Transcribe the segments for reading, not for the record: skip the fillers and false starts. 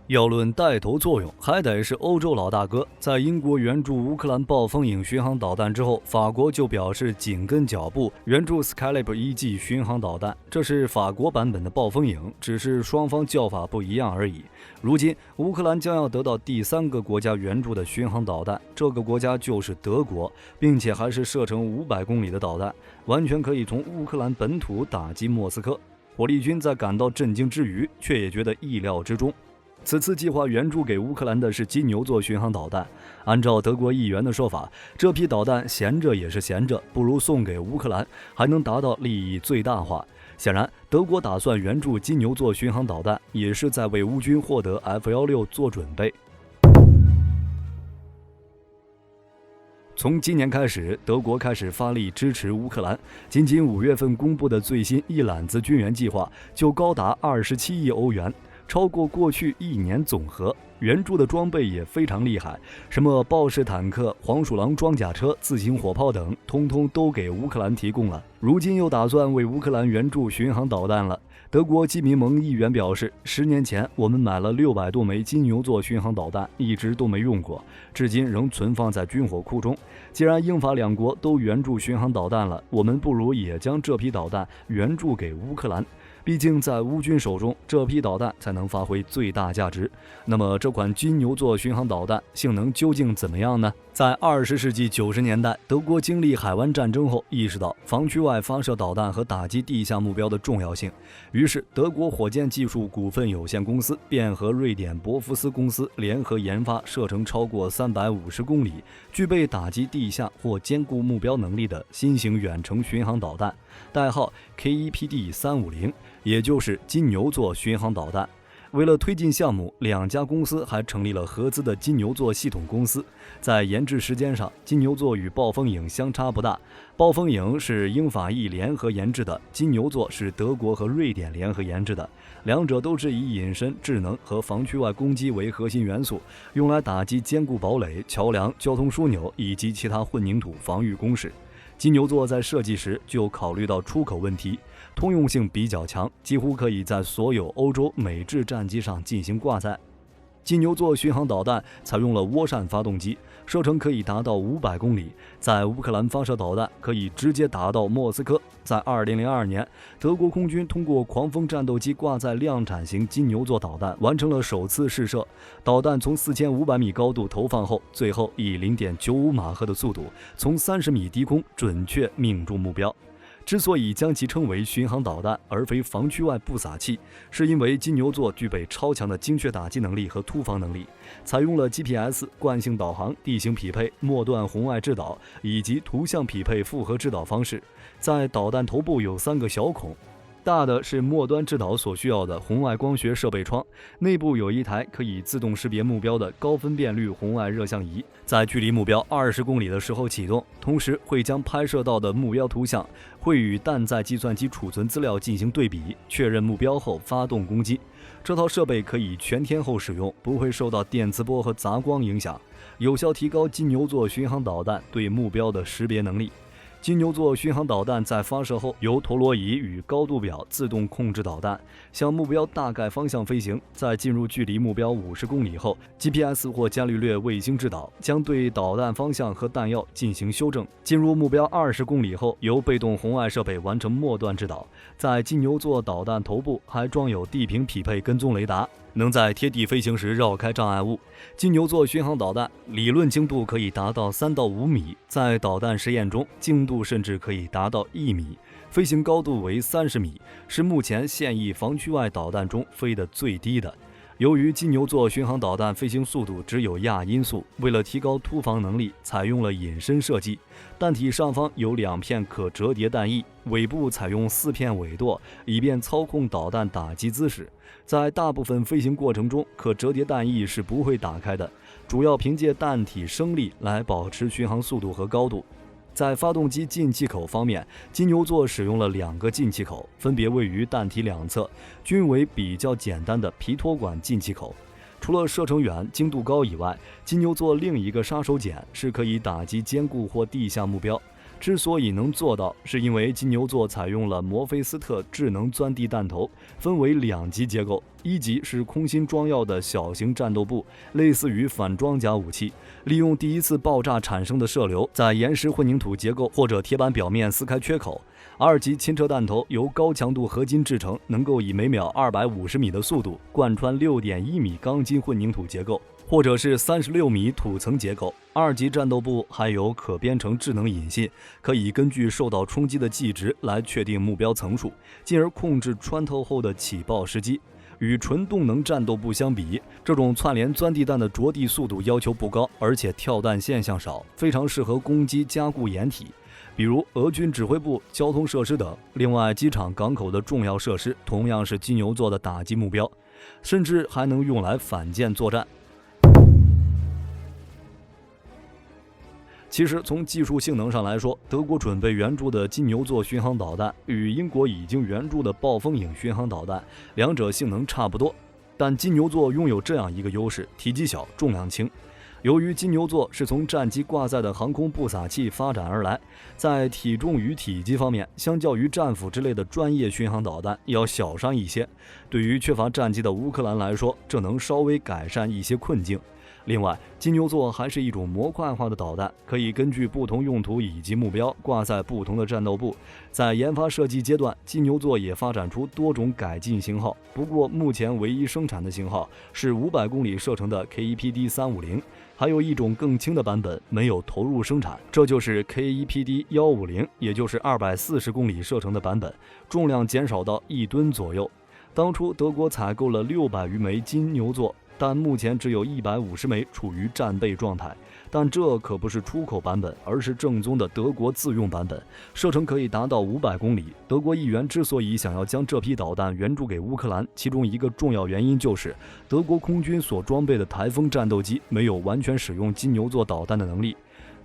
要论带头作用，还得是欧洲老大哥。在英国援助乌克兰暴风影巡航导弹之后，法国就表示紧跟脚步，援助 Skylab 1G 巡航导弹。这是法国版本的暴风影，只是双方叫法不一样而已。如今，乌克兰将要得到第3个国家援助的巡航导弹，这个国家就是德国，并且还是射程500公里的导弹，完全可以从乌克兰本土打击莫斯科。火力军在感到震惊之余，却也觉得意料之中。此次计划援助给乌克兰的是金牛座巡航导弹。按照德国议员的说法，这批导弹闲着也是闲着，不如送给乌克兰，还能达到利益最大化。显然，德国打算援助金牛座巡航导弹，也是在为乌军获得 F-16做准备。从今年开始，德国开始发力支持乌克兰。仅仅5月份公布的最新一揽子军援计划就高达27亿欧元，超过过去1年总和。援助的装备也非常厉害，什么豹式坦克、黄鼠狼装甲车、自行火炮等，通通都给乌克兰提供了。如今又打算为乌克兰援助巡航导弹了。德国基民盟议员表示，10年前我们买了600多枚金牛座巡航导弹，一直都没用过，至今仍存放在军火库中。既然英法2国都援助巡航导弹了，我们不如也将这批导弹援助给乌克兰。毕竟在乌军手中，这批导弹才能发挥最大价值。那么这款金牛座巡航导弹性能究竟怎么样呢？在20世纪90年代，德国经历海湾战争后，意识到防区外发射导弹和打击地下目标的重要性，于是德国火箭技术股份有限公司便和瑞典博福斯公司联合研发射程超过350公里、具备打击地下或坚固目标能力的新型远程巡航导弹，代号 KEPD-350，也就是金牛座巡航导弹。为了推进项目，2家公司还成立了合资的金牛座系统公司。在研制时间上，金牛座与暴风影相差不大。暴风影是英法意联合研制的，金牛座是德国和瑞典联合研制的。两者都是以隐身、智能和防区外攻击为核心元素，用来打击坚固堡垒、桥梁、交通枢纽以及其他混凝土防御工事。金牛座在设计时就考虑到出口问题，通用性比较强，几乎可以在所有欧洲美制战机上进行挂载。金牛座巡航导弹采用了涡扇发动机，射程可以达到500公里，在乌克兰发射导弹可以直接打到莫斯科。在2002年，德国空军通过狂风战斗机挂载量产型金牛座导弹完成了首次试射，导弹从4500米高度投放后，最后以0.95马赫的速度从30米低空准确命中目标。之所以将其称为巡航导弹而非防区外不撒器，是因为金牛座具备超强的精确打击能力和突防能力，采用了 GPS 惯性导航、地形匹配、末段红外制导以及图像匹配复合制导方式。在导弹头部有3个小孔，大的是末端制导所需要的红外光学设备窗，内部有一台可以自动识别目标的高分辨率红外热像仪，在距离目标20公里的时候启动，同时会将拍摄到的目标图像会与弹在计算机储存资料进行对比，确认目标后发动攻击。这套设备可以全天候使用，不会受到电磁波和杂光影响，有效提高金牛座巡航导弹对目标的识别能力。金牛座巡航导弹在发射后，由陀螺仪与高度表自动控制导弹，向目标大概方向飞行。在进入距离目标50公里后， GPS 或伽利略卫星制导将对导弹方向和弹药进行修正。进入目标20公里后，由被动红外设备完成末段制导。在金牛座导弹头部还装有地平匹配跟踪雷达，能在贴地飞行时绕开障碍物。金牛座巡航导弹理论精度可以达到3到5米，在导弹实验中精度甚至可以达到1米，飞行高度为30米，是目前现役防区外导弹中飞得最低的。由于金牛座巡航导弹飞行速度只有亚音速，为了提高突防能力，采用了隐身设计。弹体上方有2片可折叠弹翼，尾部采用4片尾舵，以便操控导弹打击姿势。在大部分飞行过程中，可折叠弹翼是不会打开的，主要凭借弹体升力来保持巡航速度和高度。在发动机进气口方面，金牛座使用了2个进气口，分别位于弹体两侧，均为比较简单的皮托管进气口。除了射程远、精度高以外，金牛座另一个杀手锏是可以打击坚固或地下目标。之所以能做到，是因为金牛座采用了摩菲斯特智能钻地弹头，分为2级结构。1级是空心装药的小型战斗部，类似于反装甲武器，利用第一次爆炸产生的射流，在岩石混凝土结构或者铁板表面撕开缺口。2级轻车弹头由高强度合金制成，能够以每秒250米的速度贯穿6.1米钢筋混凝土结构，或者是36米土层结构。2级战斗部还有可编程智能引信，可以根据受到冲击的计值来确定目标层数，进而控制穿透后的起爆时机。与纯动能战斗部相比，这种串联钻地弹的着地速度要求不高，而且跳弹现象少，非常适合攻击加固掩体，比如俄军指挥部、交通设施等。另外，机场、港口的重要设施同样是金牛座的打击目标，甚至还能用来反舰作战。其实从技术性能上来说，德国准备援助的金牛座巡航导弹与英国已经援助的暴风影巡航导弹两者性能差不多，但金牛座拥有这样一个优势：体积小，重量轻。由于金牛座是从战机挂载的航空布撒器发展而来，在体重与体积方面，相较于战斧之类的专业巡航导弹要小上一些。对于缺乏战机的乌克兰来说，这能稍微改善一些困境。另外，金牛座还是一种模块化的导弹，可以根据不同用途以及目标挂在不同的战斗部。在研发设计阶段，金牛座也发展出多种改进型号，不过目前唯一生产的型号是500公里射程的 KEPD-350，还有一种更轻的版本没有投入生产，这就是 KEPD-150，也就是240公里射程的版本，重量减少到1吨左右。当初德国采购了600余枚金牛座，但目前只有150枚处于战备状态。但这可不是出口版本，而是正宗的德国自用版本，射程可以达到500公里。德国议员之所以想要将这批导弹援助给乌克兰，其中一个重要原因就是德国空军所装备的台风战斗机没有完全使用金牛座导弹的能力。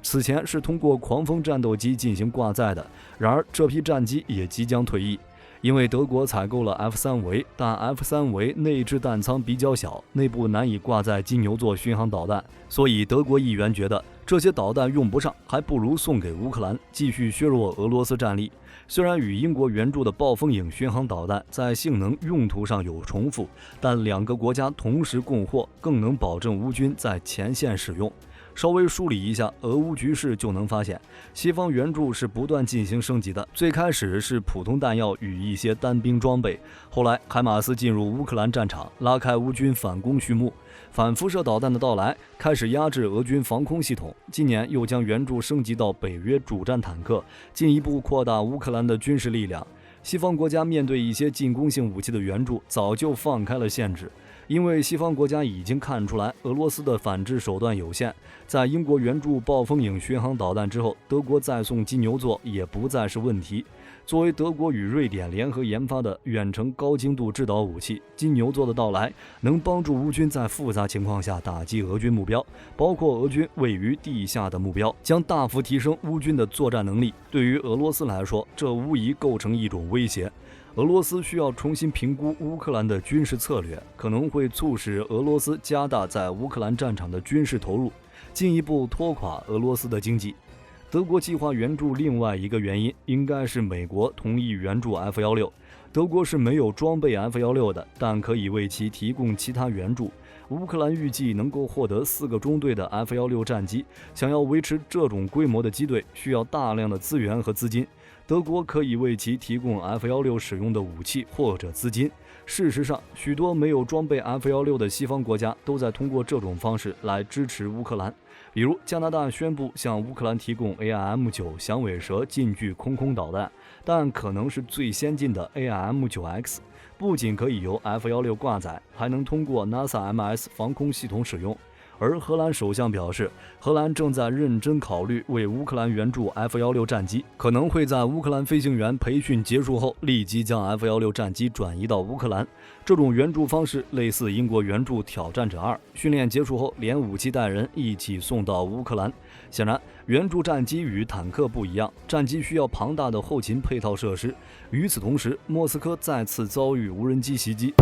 此前是通过狂风战斗机进行挂载的，然而这批战机也即将退役。因为德国采购了 F3 维，但 F3 维内置弹舱比较小，内部难以挂载金牛座巡航导弹，所以德国议员觉得这些导弹用不上，还不如送给乌克兰，继续削弱俄罗斯战力。虽然与英国援助的暴风影巡航导弹在性能用途上有重复，但两个国家同时供货，更能保证乌军在前线使用。稍微梳理一下俄乌局势，就能发现西方援助是不断进行升级的。最开始是普通弹药与一些单兵装备，后来海马斯进入乌克兰战场，拉开乌军反攻序幕。反辐射导弹的到来开始压制俄军防空系统，今年又将援助升级到北约主战坦克，进一步扩大乌克兰的军事力量。西方国家面对一些进攻性武器的援助早就放开了限制，因为西方国家已经看出来俄罗斯的反制手段有限。在英国援助暴风影巡航导弹之后，德国再送金牛座也不再是问题。作为德国与瑞典联合研发的远程高精度制导武器，金牛座的到来能帮助乌军在复杂情况下打击俄军目标，包括俄军位于地下的目标，将大幅提升乌军的作战能力。对于俄罗斯来说，这无疑构成一种威胁。俄罗斯需要重新评估乌克兰的军事策略，可能会促使俄罗斯加大在乌克兰战场的军事投入，进一步拖垮俄罗斯的经济。德国计划援助另外一个原因应该是美国同意援助 F-16。德国是没有装备 F-16的，但可以为其提供其他援助。乌克兰预计能够获得4个中队的 F-16战机，想要维持这种规模的机队，需要大量的资源和资金。德国可以为其提供 F-16使用的武器或者资金。事实上，许多没有装备 F-16的西方国家都在通过这种方式来支持乌克兰。比如，加拿大宣布向乌克兰提供 AIM-9 响尾蛇近距空空导弹，但可能是最先进的 AIM-9X， 不仅可以由 F-16挂载，还能通过 NASA MS 防空系统使用。而荷兰首相表示，荷兰正在认真考虑为乌克兰援助 F-16战机，可能会在乌克兰飞行员培训结束后立即将 F-16战机转移到乌克兰。这种援助方式类似英国援助挑战者2，训练结束后连武器带人一起送到乌克兰。显然，援助战机与坦克不一样，战机需要庞大的后勤配套设施。与此同时，莫斯科再次遭遇无人机袭击。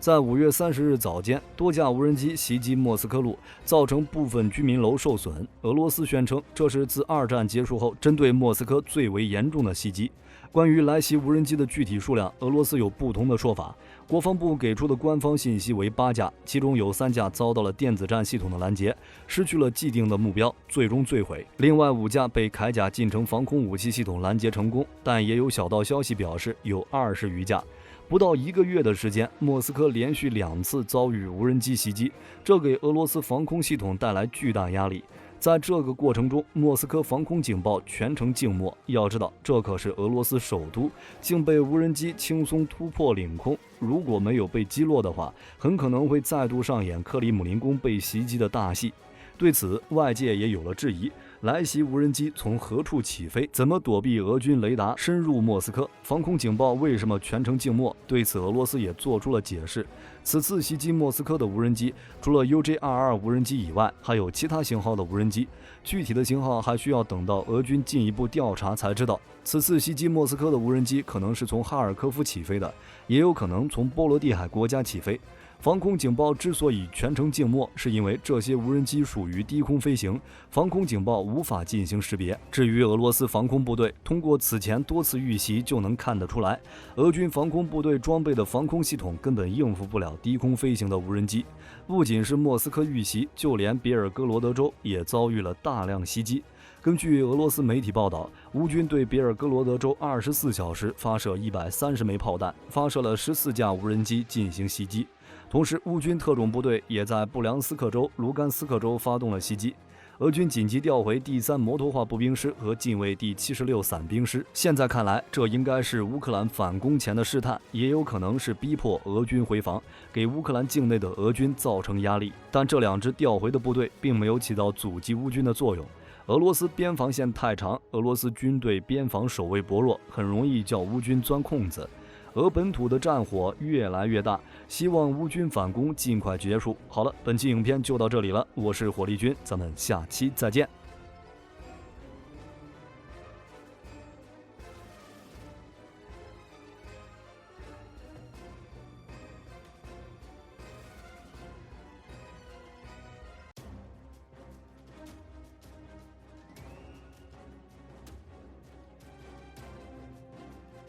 在5月30日早间，多架无人机袭击莫斯科路，造成部分居民楼受损。俄罗斯宣称，这是自2战结束后针对莫斯科最为严重的袭击。关于来袭无人机的具体数量，俄罗斯有不同的说法。国防部给出的官方信息为8架，其中有3架遭到了电子战系统的拦截，失去了既定的目标，最终坠毁。另外5架被铠甲近程防空武器系统拦截成功，但也有小道消息表示有20余架。不到1个月的时间，莫斯科连续2次遭遇无人机袭击，这给俄罗斯防空系统带来巨大压力。在这个过程中，莫斯科防空警报全程静默。要知道，这可是俄罗斯首都，竟被无人机轻松突破领空。如果没有被击落的话，很可能会再度上演克里姆林宫被袭击的大戏。对此，外界也有了质疑：来袭无人机从何处起飞？怎么躲避俄军雷达深入莫斯科？防空警报为什么全程静默？对此，俄罗斯也做出了解释。此次袭击莫斯科的无人机，除了 UJ-22 无人机以外，还有其他型号的无人机。具体的型号还需要等到俄军进一步调查才知道。此次袭击莫斯科的无人机可能是从哈尔科夫起飞的，也有可能从波罗的海国家起飞。防空警报之所以全程静默，是因为这些无人机属于低空飞行，防空警报无法进行识别。至于俄罗斯防空部队，通过此前多次遇袭就能看得出来，俄军防空部队装备的防空系统根本应付不了低空飞行的无人机。不仅是莫斯科遇袭，就连别尔哥罗德州也遭遇了大量袭击。根据俄罗斯媒体报道，乌军对别尔哥罗德州24小时发射130枚炮弹，发射了14架无人机进行袭击。同时，乌军特种部队也在布良斯克州、卢甘斯克州发动了袭击。俄军紧急调回第3摩托化步兵师和近卫第76伞兵师。现在看来，这应该是乌克兰反攻前的试探，也有可能是逼迫俄军回防，给乌克兰境内的俄军造成压力。但这2支调回的部队并没有起到阻击乌军的作用。俄罗斯边防线太长，俄罗斯军队边防守卫薄弱，很容易叫乌军钻空子。俄本土的战火越来越大，希望乌军反攻尽快结束。好了，本期影片就到这里了，我是火力军，咱们下期再见。